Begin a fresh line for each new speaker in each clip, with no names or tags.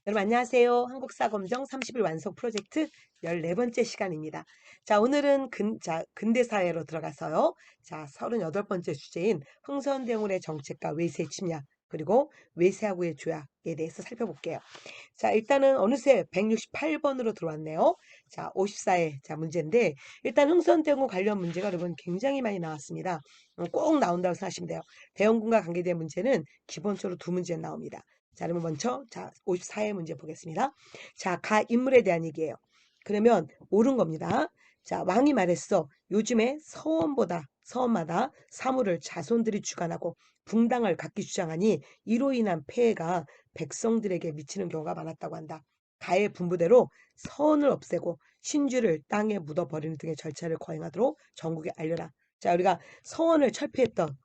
여러분 안녕하세요. 한국사검정 30일 완성 프로젝트 14번째 시간입니다. 자, 오늘은 근대사회로 들어가서요. 자, 38번째 주제인 흥선대원군의 정책과 외세 침략 그리고 외세하고의 조약에 대해서 살펴볼게요. 자, 일단은 어느새 168번으로 들어왔네요. 자, 54회 문제인데 일단 흥선대원군 관련 문제가 여러분 굉장히 많이 나왔습니다. 꼭 나온다고 생각하시면 돼요. 대원군과 관계된 문제는 기본적으로 두 문제 나옵니다. 자, 그러면 먼저 54회 문제 보겠습니다. 자, 가 인물에 대한 얘기예요. 그러면 옳은 겁니다. 자, 왕이 말했어. 요즘에 서원마다 사물을 자손들이 주관하고 붕당을 각기 주장하니 이로 인한 폐해가 백성들에게 미치는 경우가 많았다고 한다. 가의 분부대로 서원을 없애고 신주를 땅에 묻어버리는 등의 절차를 거행하도록 전국에 알려라. 자, 우리가 서원을 철폐했던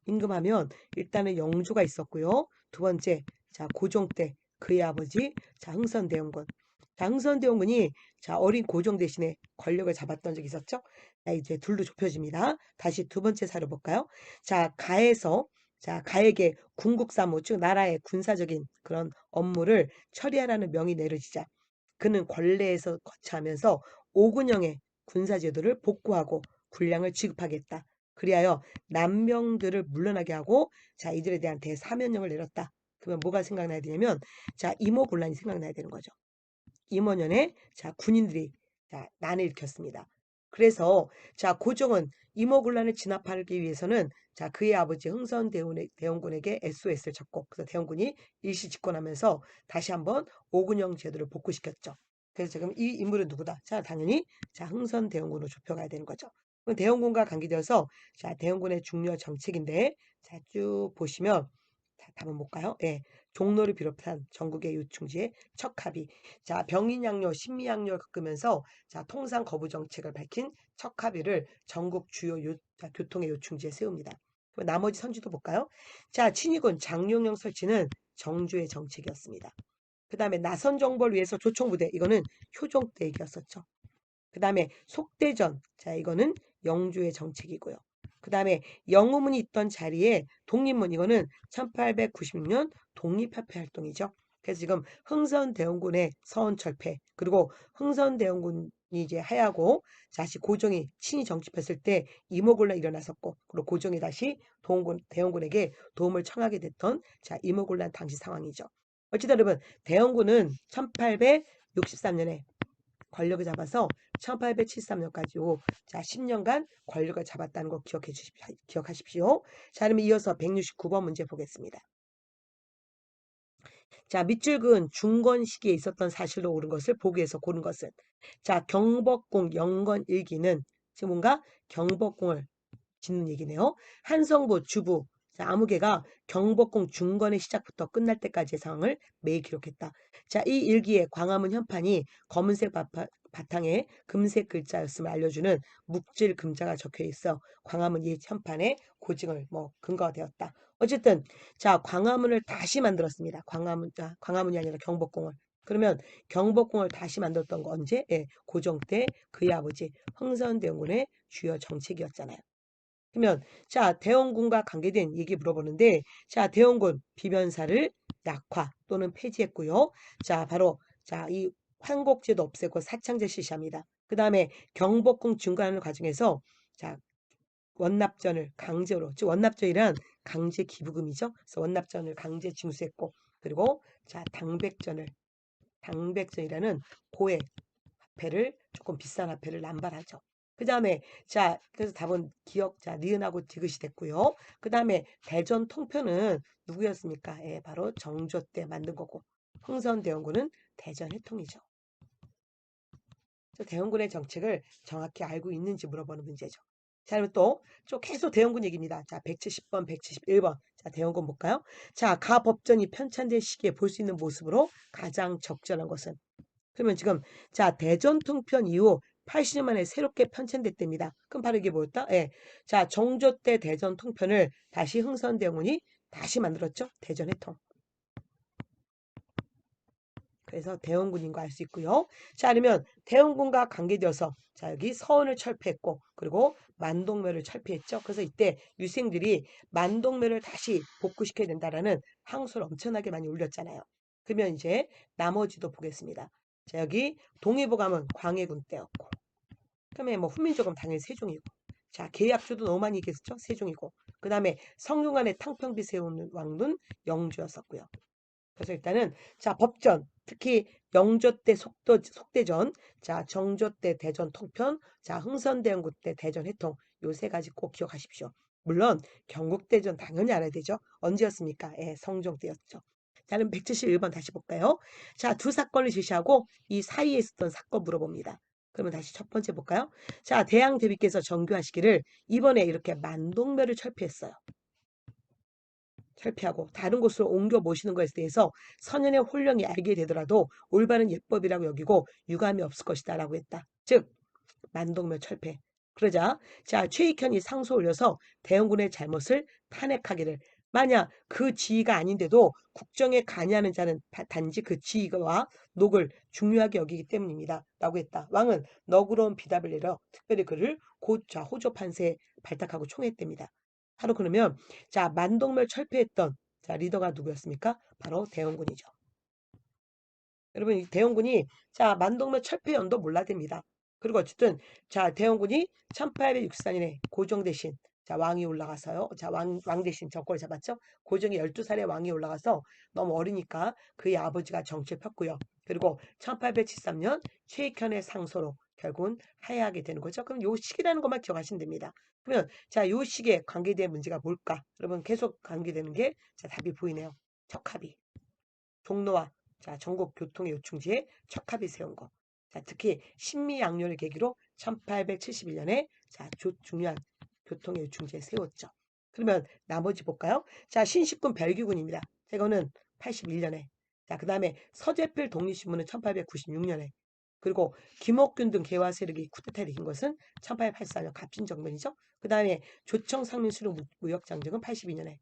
임금하면 일단은 영조가 있었고요. 두 번째, 자, 고종 때 그의 아버지, 자, 흥선대원군. 자, 흥선대원군이 자, 어린 고종 대신에 권력을 잡았던 적이 있었죠. 자, 이제 둘로 좁혀집니다. 다시 두 번째 사례 볼까요? 자, 가에게 군국사무, 즉 나라의 군사적인 그런 업무를 처리하라는 명이 내려지자 그는 권례에서 거처하면서 5군형의 군사제도를 복구하고 군량을 지급하겠다. 그리하여 난명들을 물러나게 하고 자 이들에 대한 대사면령을 내렸다. 그러면 뭐가 생각나야 되냐면 자 임오곤란이 생각나야 되는 거죠. 임원년에 자 군인들이 자 난을 일으켰습니다. 그래서 자 고종은 임오곤란을 진압하기 위해서는 자 그의 아버지 흥선대원군에게 SOS를 쳤고 그래서 대원군이 일시 집권하면서 다시 한번 오군영 제도를 복구시켰죠. 그래서 지금 이 인물은 누구다? 자 당연히 자 흥선대원군으로 좁혀가야 되는 거죠. 그럼 대원군과 관계되어서 자 대원군의 중요 정책인데 자 쭉 보시면 자 답은 뭘까요? 예. 종로를 비롯한 전국의 요충지의 척합이 자 병인양요, 신미양요를 겪으면서 자 통상 거부 정책을 밝힌 척합의를 전국 주요 교통의 요충지에 세웁니다. 그럼 나머지 선지도 볼까요? 자 친위군 장룡영 설치는 정주의 정책이었습니다. 그 다음에 나선 정벌을 위해서 조총부대 이거는 효종 때 얘기였었죠. 그 다음에 속대전 자 이거는 영주의 정책이고요. 그 다음에 영우문이 있던 자리에 독립문 이거는 1896년 독립협회 활동이죠. 그래서 지금 흥선대원군의 서원철폐 그리고 흥선대원군이 이제 하야고 다시 고종이 친히 정집했을 때 이모곤란이 일어났었고 그리고 고종이 다시 대원군에게 도움을 청하게 됐던 자 이모곤란 당시 상황이죠. 어찌든 여러분 대원군은 1863년에 권력을 잡아서 1873년까지 자 10년간 권력을 잡았다는 거 기억하십시오. 자 그러면 이어서 169번 문제 보겠습니다. 자 밑줄근 중건 시기에 있었던 사실로 옳은 것을 보기에서 고른 것은 자 경복궁 영건일기는 지금 뭔가 경복궁을 짓는 얘기네요. 한성부 주부 자, 아무개가 경복궁 중건의 시작부터 끝날 때까지의 상황을 매일 기록했다. 자, 이 일기에 광화문 현판이 검은색 바탕에 금색 글자였음을 알려주는 묵질 금자가 적혀 있어 광화문 이 현판의 고증을 뭐 근거가 되었다. 어쨌든 자 광화문을 다시 만들었습니다. 광화문이 아니라 경복궁을. 그러면 경복궁을 다시 만들었던 거 언제? 예, 고종 때 그의 아버지 흥선대원군의 주요 정책이었잖아요. 그러면 자 대원군과 관계된 얘기 물어보는데 자 대원군 비변사를 약화 또는 폐지했고요. 자 바로 자이 환곡제도 없애고 사창제 실시합니다. 그 다음에 경복궁 중간하는 과정에서 자 원납전을 강제로 즉 원납전이란 강제 기부금이죠. 그래서 원납전을 강제 징수했고 그리고 자 당백전이라는 고액 화폐를 조금 비싼 화폐를 남발하죠. 그 다음에 자 그래서 답은 자 니은하고 디귿이 됐고요. 그 다음에 대전 통편은 누구였습니까? 예, 바로 정조 때 만든 거고 흥선대원군은 대전 해통이죠. 그래서 대원군의 정책을 정확히 알고 있는지 물어보는 문제죠. 자, 그러면 또 계속 대원군 얘기입니다. 자, 170번, 171번. 자, 대원군 볼까요? 자, 가 법전이 편찬된 시기에 볼 수 있는 모습으로 가장 적절한 것은 그러면 지금 자 대전 통편 이후 80년 만에 새롭게 편찬됐답니다. 그럼 바로 이게 뭐였다? 예. 자 정조 때 대전 통편을 다시 흥선대원군이 다시 만들었죠. 대전 해통. 그래서 대원군인 거 알 수 있고요. 자, 그러면 대원군과 관계되어서 자, 여기 서원을 철폐했고 그리고 만동묘를 철폐했죠. 그래서 이때 유생들이 만동묘를 다시 복구시켜야 된다라는 항소를 엄청나게 많이 올렸잖아요. 그러면 이제 나머지도 보겠습니다. 자, 여기 동의보감은 광해군 때였고 그다음에 뭐 훈민조금 당연히 세종이고 자, 계약주도 너무 많이 얘기했죠. 세종이고 그 다음에 성균관의 탕평비 세운 왕은 영주였었고요. 그래서 일단은 자, 법전 특히 영조 때 속대전, 자, 정조 때 대전 통편, 자, 흥선대원군 때 대전 해통 요 세 가지 꼭 기억하십시오. 물론 경국대전 당연히 알아야 되죠. 언제였습니까? 예, 성종 때였죠. 자, 그럼 171번 다시 볼까요? 자, 두 사건을 제시하고 이 사이에 있었던 사건 물어봅니다. 그러면 다시 첫 번째 볼까요? 자, 대양 대비께서 정교하시기를 이번에 이렇게 만동묘를 철폐했어요. 철폐하고 다른 곳으로 옮겨 모시는 것에 대해서 선현의 홀령이 알게 되더라도 올바른 예법이라고 여기고 유감이 없을 것이다 라고 했다. 즉 만동묘 철폐. 그러자 자 최익현이 상소 올려서 대원군의 잘못을 탄핵하기를 만약 그 지위가 아닌데도 국정에 관여하는 자는 단지 그 지위와 녹을 중요하게 여기기 때문입니다. 라고 했다. 왕은 너그러운 비답을 내려 특별히 그를 곧 호조 판세에 발탁하고 총했답니다. 바로 그러면 자 만동멸 철폐했던 자 리더가 누구였습니까? 바로 대원군이죠. 여러분 이 대원군이 자 만동멸 철폐 연도 몰라야 됩니다. 그리고 어쨌든 자 대원군이 1864년에 고종 대신 자 왕이 올라가서요. 자 왕 대신 정권을 잡았죠. 고종이 12살에 왕이 올라가서 너무 어리니까 그의 아버지가 정치를 폈고요. 그리고 1873년 최익현의 상소로 결국은 하야하게 되는 거죠. 그럼 요 시기라는 것만 기억하시면 됩니다. 그러면 자 요 시기에 관계된 문제가 뭘까? 여러분 계속 관계되는 게 자 답이 보이네요. 척합이. 종로와 자, 전국 교통의 요충지에 척합이 세운 거. 자, 특히 신미양요를 계기로 1871년에 자, 중요한 교통의 요충지에 세웠죠. 그러면 나머지 볼까요? 자, 신식군 별기군입니다. 이거는 81년에. 자, 그 다음에 서재필 독립신문은 1896년에. 그리고 김옥균 등 개화 세력이 쿠데타를 이긴 것은 1884년 갑진정변이죠. 그 다음에 조청 상민수령 무역장정은 82년에.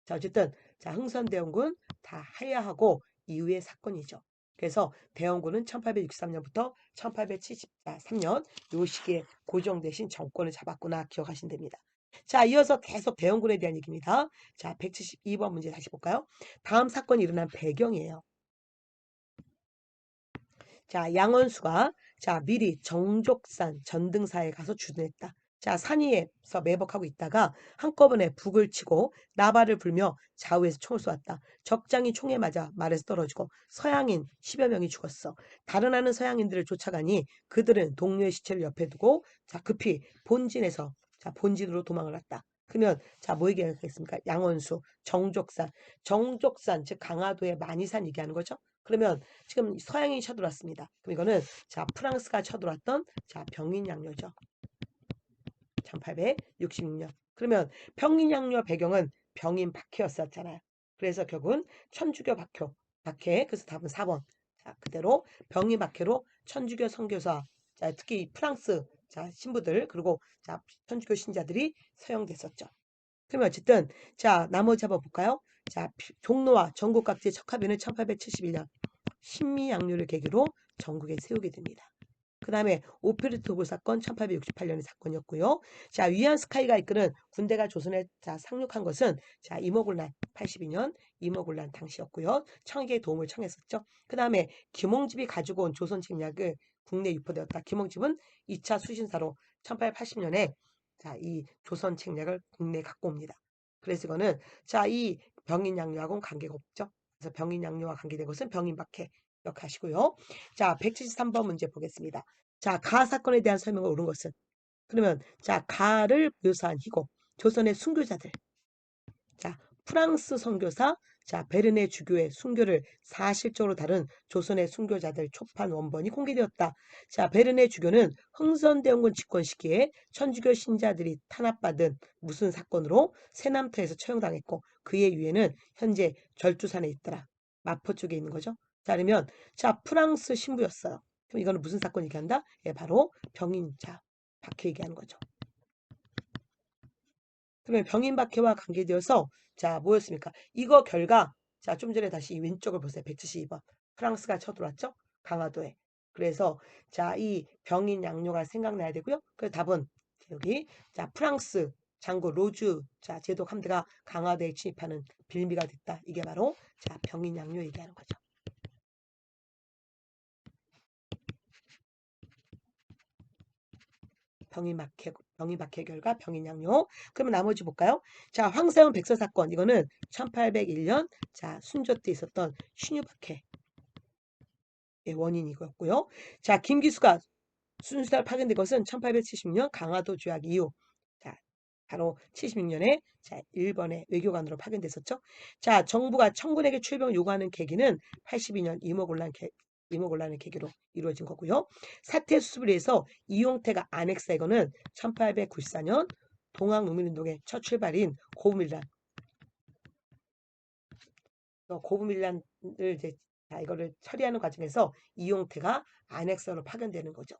자, 어쨌든 자, 흥선대원군 다 하야하고 이후의 사건이죠. 그래서 대원군은 1863년부터 1873년 요 시기에 고종 대신 정권을 잡았구나 기억하시면 됩니다. 자, 이어서 계속 대원군에 대한 얘기입니다. 자, 172번 문제 다시 볼까요? 다음 사건이 일어난 배경이에요. 자, 양원수가 자, 미리 정족산 전등사에 가서 주둔했다. 자, 산 위에서 매복하고 있다가 한꺼번에 북을 치고 나발을 불며 좌우에서 총을 쏘았다. 적장이 총에 맞아 말에서 떨어지고 서양인 10여 명이 죽었어. 달아나는 서양인들을 쫓아가니 그들은 동료의 시체를 옆에 두고 자, 급히 본진에서 자, 본진으로 도망을 왔다. 그러면 자, 뭐 얘기하겠습니까? 양원수, 정족산, 정족산 즉 강화도의 만이산 얘기하는 거죠. 그러면 지금 서양인이 쳐들어왔습니다. 그럼 이거는 자 프랑스가 쳐들어왔던 자 병인양요죠. 1866년. 그러면 병인양요 배경은 병인 박해였었잖아요. 그래서 결국은 천주교 박해. 그래서 답은 4번. 자 그대로 병인 박해로 천주교 선교사 자 특히 프랑스 자 신부들 그리고 자 천주교 신자들이 서용됐었죠. 그러면 어쨌든 자 나머지 한번 볼까요? 자 종로와 전국 각지의 척합에는 1871년 신미양요를 계기로 전국에 세우게 됩니다. 그 다음에 오페르토브 사건 1868년의 사건이었고요. 자 위안스카이가 이끄는 군대가 조선에 자, 상륙한 것은 자 임오군란 82년 임오군란 당시였고요. 청에게 도움을 청했었죠. 그 다음에 김홍집이 가지고 온 조선 책략을 국내에 유포되었다. 김홍집은 2차 수신사로 1880년에 자, 이 조선 책략을 국내에 갖고 옵니다. 그래서 이거는 자, 이 병인양요하고는 관계가 없죠. 그래서 병인양요와 관계된 것은 병인박해 기억하시고요. 자, 173번 문제 보겠습니다. 자, 가 사건에 대한 설명을 옳은 것은 그러면 자, 가를 묘사한 희곡 조선의 순교자들 자, 프랑스 선교사 자, 베르네 주교의 순교를 사실적으로 다룬 조선의 순교자들 초판 원본이 공개되었다. 자, 베르네 주교는 흥선대원군 집권 시기에 천주교 신자들이 탄압받은 무슨 사건으로 세남터에서 처형당했고 그의 유해는 현재 절주산에 있더라. 마포 쪽에 있는 거죠. 자, 그러면 자, 프랑스 신부였어요. 그럼 이거는 무슨 사건 얘기한다? 예, 바로 병인자 박해 얘기하는 거죠. 그러면 병인박해와 관계되어서 자 뭐였습니까? 이거 결과 자 좀 전에 다시 왼쪽을 보세요. 172번. 프랑스가 쳐들어왔죠. 강화도에. 그래서 자, 이 병인 양요가 생각나야 되고요. 그 답은 여기 자, 프랑스 장군 로즈 자, 제독 함대가 강화도에 진입하는 빌미가 됐다. 이게 바로 자, 병인 양요 얘기하는 거죠. 병이 박해 결과 병인 양요. 그러면 나머지 볼까요? 자, 황새원 백서 사건 이거는 1801년 자, 순조 때 있었던 신유박해의 원인이었고요. 자, 김기수가 순사를 파견된 것은 1870년 강화도 조약 이후 자, 바로 76년에 자, 일본의 외교관으로 파견됐었죠. 자, 정부가 청군에게 출병을 요구하는 계기는 82년 이모곤란의 계기로 이루어진 거고요. 사태 수습을 위해서 이용태가 안핵사 이거는 1894년 동학농민운동의 첫 출발인 고구밀란 고구밀란을 이제 자, 이거를 처리하는 과정에서 이용태가 안핵사로 파견되는 거죠.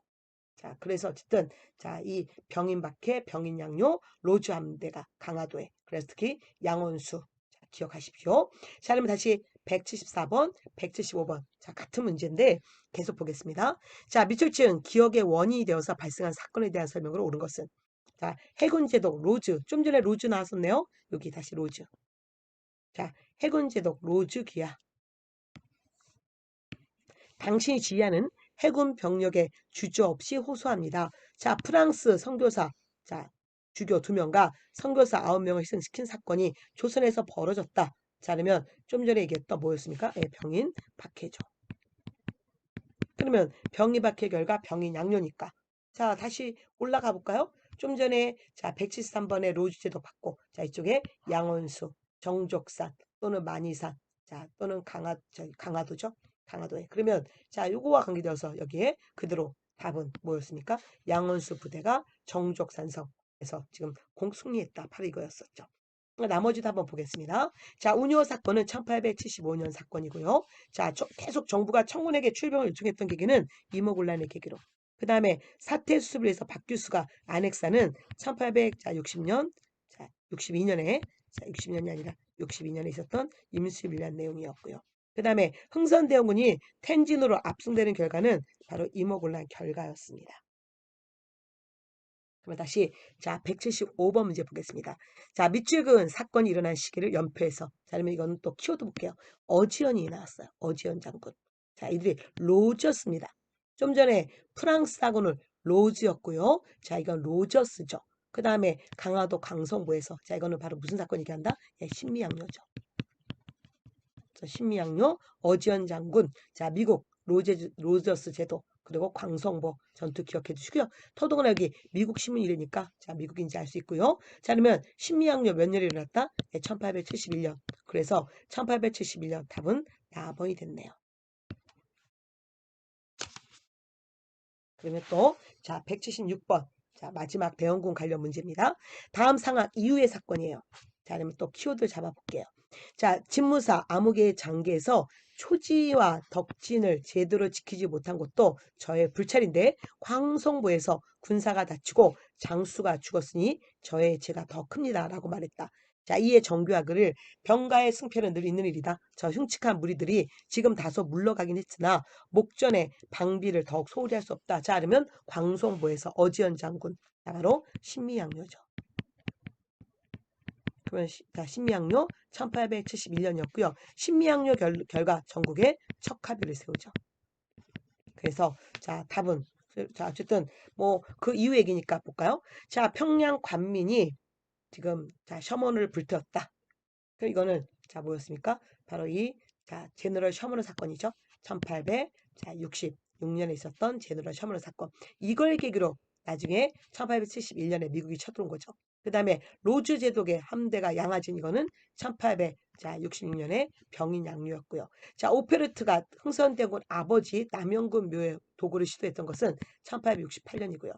자, 그래서 어쨌든 자, 이 병인박해, 병인양요, 로즈 함대가 강화도에. 그래서 특히 양원수 자, 기억하십시오. 자, 그러면 다시 174번, 175번. 자, 같은 문제인데 계속 보겠습니다. 자, 밑줄치은 기억의 원인이 되어서 발생한 사건에 대한 설명으로 옳은 것은 자, 해군제독 로즈. 좀 전에 로즈 나왔었네요. 여기 다시 로즈. 자, 해군제독 로즈 기하. 당신이 지휘하는 해군 병력에 주저없이 호소합니다. 자, 프랑스 선교사, 자, 주교 2명과 선교사 9명을 희생시킨 사건이 조선에서 벌어졌다. 자, 그러면 좀 전에 얘기했던 뭐였습니까? 예, 병인 박해죠. 그러면 병이 박해 결과 병인 양요니까. 자, 다시 올라가 볼까요? 좀 전에 자, 173번에 로즈제도 받고 자, 이쪽에 양원수, 정족산 또는 만이산 자, 또는 강화도죠. 강화도에. 그러면 자, 요거와 관계되어서 여기에 그대로 답은 뭐였습니까? 양원수 부대가 정족산성에서 지금 공승리했다. 바로 이거였었죠. 나머지도 한번 보겠습니다. 자, 운요 사건은 1875년 사건이고요. 자, 계속 정부가 청군에게 출병을 요청했던 계기는 이모곤란의 계기로. 그 다음에 사태 수습을 위해서 박규수가 안핵사는 1860년, 자, 62년에, 자, 60년이 아니라 62년에 있었던 임수일란 내용이었고요. 그 다음에 흥선대원군이 텐진으로 압승되는 결과는 바로 이모곤란 결과였습니다. 그럼 다시 자 175번 문제 보겠습니다. 자 밑줄 그은 사건이 일어난 시기를 연표해서 자 그러면 이거는 또 키워드 볼게요. 어지연이 나왔어요. 어지연 장군. 자 이들이 로저스입니다. 좀 전에 프랑스 사군을 로즈였고요. 자 이건 로저스죠. 그 다음에 강화도 강성부에서 자 이거는 바로 무슨 사건 얘기한다? 예, 신미양요죠. 신미양요 어지연 장군 자 미국 로저스 제도 그리고 광성보 전투 기억해 주시고요. 더더구나 여기 미국 시민이니까 자 미국인지 알 수 있고요. 자 그러면 신미양요 몇 년에 일어났다? 네, 1871년. 그래서 1871년 답은 4번이 됐네요. 그러면 또 자 176번 자 마지막 대원군 관련 문제입니다. 다음 상황 이후의 사건이에요. 자 그러면 또 키워드 잡아볼게요. 자, 집무사 암흑의 장기에서 초지와 덕진을 제대로 지키지 못한 것도 저의 불찰인데 광성부에서 군사가 다치고 장수가 죽었으니 저의 죄가 더 큽니다. 라고 말했다. 자, 이에 정교하 그를 병가의 승패는 늘 있는 일이다. 저 흉측한 무리들이 지금 다소 물러가긴 했으나 목전에 방비를 더욱 소홀히 할 수 없다. 자, 그러면 광성부에서 어지연 장군, 바로 신미양요죠. 그러면 자, 신미양요 1871년이었고요. 신미양요 결과 전국에 척하비를 세우죠. 그래서 자 답은 자 어쨌든 뭐 그 이후 얘기니까 볼까요? 자 평양 관민이 지금 자 셔먼을 불태웠다. 그 이거는 자 뭐였습니까? 바로 이 자 제너럴 셔먼 사건이죠. 1866년에 있었던 제너럴 셔먼 사건. 이걸 계기로 나중에 1871년에 미국이 쳐들어온 거죠. 그 다음에 로즈 제독의 함대가 양화진 이거는 1866년에 병인 양류였고요. 자 오페르트가 흥선대군 아버지 남영군 묘의 도구를 시도했던 것은 1868년이고요.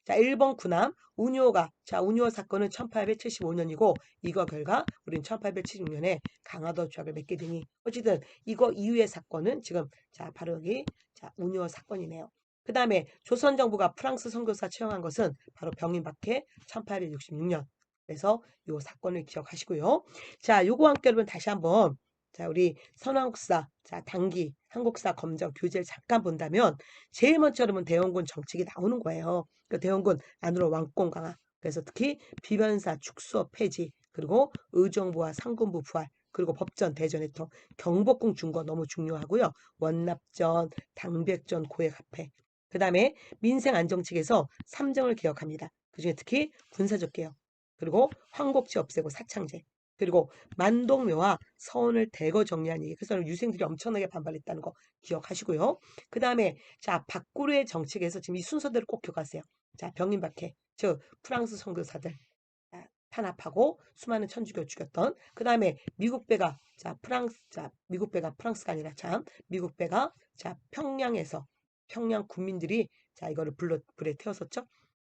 자 1번 군함 운요가 자 운요 사건은 1875년이고 이거 결과 우린 1876년에 강화도 조약을 맺게 되니 어쨌든 이거 이후의 사건은 지금 자 바로 여기 자 운요 사건이네요. 그 다음에 조선 정부가 프랑스 선교사 채용한 것은 바로 병인박해 1866년. 그래서 요 사건을 기억하시고요. 자, 요거 함께 여러분 다시 한번 자, 우리 선왕국사, 자, 당기, 한국사 검정 교재를 잠깐 본다면 제일 먼저 여러분 대원군 정책이 나오는 거예요. 그 대원군 안으로 왕권 강화. 그래서 특히 비변사 축소 폐지, 그리고 의정부와 상군부 부활, 그리고 법전 대전해통, 경복궁 중거 너무 중요하고요. 원납전, 당백전 고액 합회. 그다음에 민생 안정책에서 삼정을 개혁합니다. 그중에 특히 군사적 개혁, 그리고 황곡지 없애고 사창제, 그리고 만동묘와 서원을 대거 정리한 얘기. 그래서 유생들이 엄청나게 반발했다는 거 기억하시고요. 그 다음에 자 박구르의 정책에서 지금 이 순서대로 꼭 기억하세요. 자 병인박해, 즉 프랑스 선교사들 탄압하고 수많은 천주교 죽였던. 그 다음에 미국 배가 미국 배가 프랑스가 아니라 참 미국 배가 자 평양에서 평양 국민들이 자 이거를 불에 태웠었죠.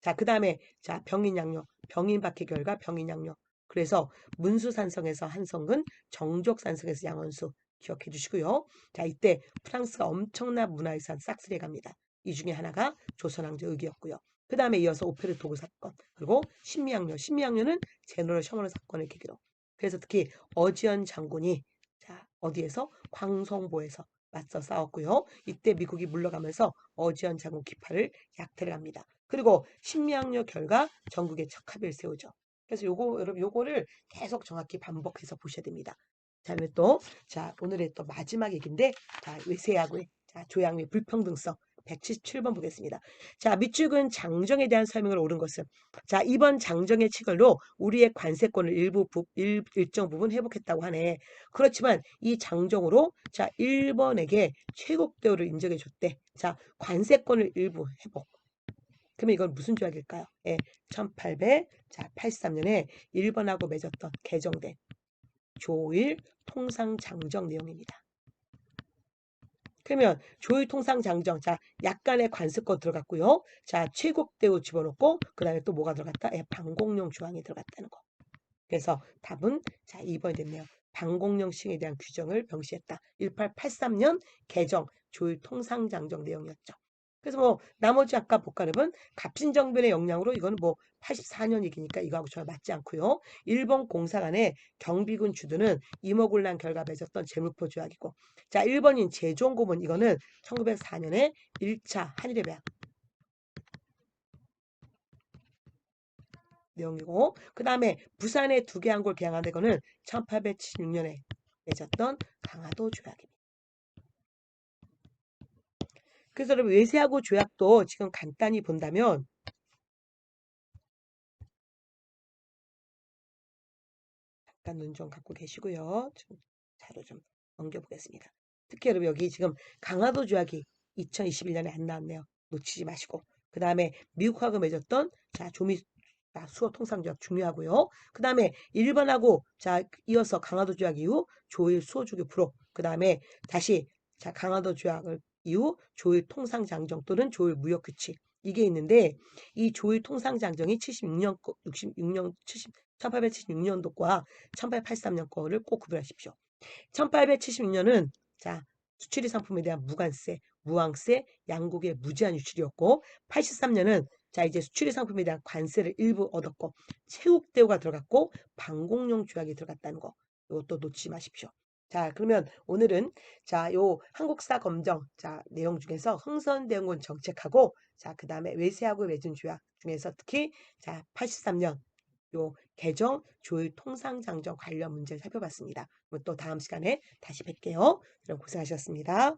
자 그 다음에 자 병인양요, 병인박해 결과 병인양요. 그래서 문수산성에서 한성근, 정족산성에서 양원수 기억해 주시고요. 자 이때 프랑스가 엄청난 문화유산 싹쓸이 갑니다. 이 중에 하나가 조선왕조 의기였고요. 그 다음에 이어서 오페르 도구 사건, 그리고 신미양요는 제너럴 셔먼 사건을 계기로. 그래서 특히 어지연 장군이 자 어디에서 광성보에서 맞서 싸웠고요. 이때 미국이 물러가면서 어지연 장군 기파를 약탈을 합니다. 그리고 신미양요 결과 전국에 척합을 세우죠. 그래서 요거 여러분 요거를 계속 정확히 반복해서 보셔야 됩니다. 자, 그러면 또 자, 오늘의 또 마지막 얘기인데 자, 외세하고의 자, 조양의 불평등성 177번 보겠습니다. 자, 밑줄근 장정에 대한 설명을 옳은 것은 자, 이번 장정의 체결로 우리의 관세권을 일정 부분 회복했다고 하네. 그렇지만 이 장정으로 자, 일본에게 최고 대우를 인정해 줬대. 자, 관세권을 일부 회복. 그러면 이건 무슨 조약일까요? 예, 1883년에 일본하고 맺었던 개정된 조일 통상장정 내용입니다. 그러면 조일 통상장정, 자 약간의 관습권 들어갔고요. 자 최고대우 집어넣고 그 다음에 또 뭐가 들어갔다? 예, 방공용 조항이 들어갔다는 거. 그래서 답은 자 2번이 됐네요. 방공용 시행에 대한 규정을 명시했다. 1883년 개정 조일 통상장정 내용이었죠. 그래서 뭐 나머지 아까 복가름은 갑신정변의 영향으로 이거는 뭐 84년 얘기니까 이거하고 전혀 맞지 않고요. 일본 공사 간의 경비군 주둔은 임오군란 결과 맺었던 제물포 조약이고 자 일본인 제종고문 이거는 1904년에 1차 한일협약 내용이고 그 다음에 부산에 두 개 항구를 개항한 이거는 1876년에 맺었던 강화도 조약입니다. 그래서 여러분 외세하고 조약도 지금 간단히 본다면 잠깐 눈 좀 감고 계시고요. 좀 자료 좀 넘겨보겠습니다. 특히 여러분 여기 지금 강화도 조약이 2021년에 안 나왔네요. 놓치지 마시고. 그 다음에 미국하고 맺었던 자 조미 수어 통상조약 중요하고요. 그 다음에 일본하고 자 이어서 강화도 조약 이후 조일 수어주교 불호. 그 다음에 다시 자 강화도 조약을 이후 조일 통상장정 또는 조일 무역규칙 이게 있는데 이 조일 통상장정이 76년 66년 1876년도과 1883년 거를 꼭 구별하십시오. 1876년은 자 수출입 상품에 대한 무관세, 무항세, 양국의 무제한 유출이었고 83년은 자 이제 수출입 상품에 대한 관세를 일부 얻었고 체육 대우가 들어갔고 방공용 조약이 들어갔다는 거 이것도 놓치지 마십시오. 자 그러면 오늘은 자 요 한국사 검정 자 내용 중에서 흥선대원군 정책하고 자 그다음에 외세하고 맺은 조약 중에서 특히 자 83년 요 개정 조율 통상장정 관련 문제를 살펴봤습니다. 또 다음 시간에 다시 뵐게요. 여러분 고생하셨습니다.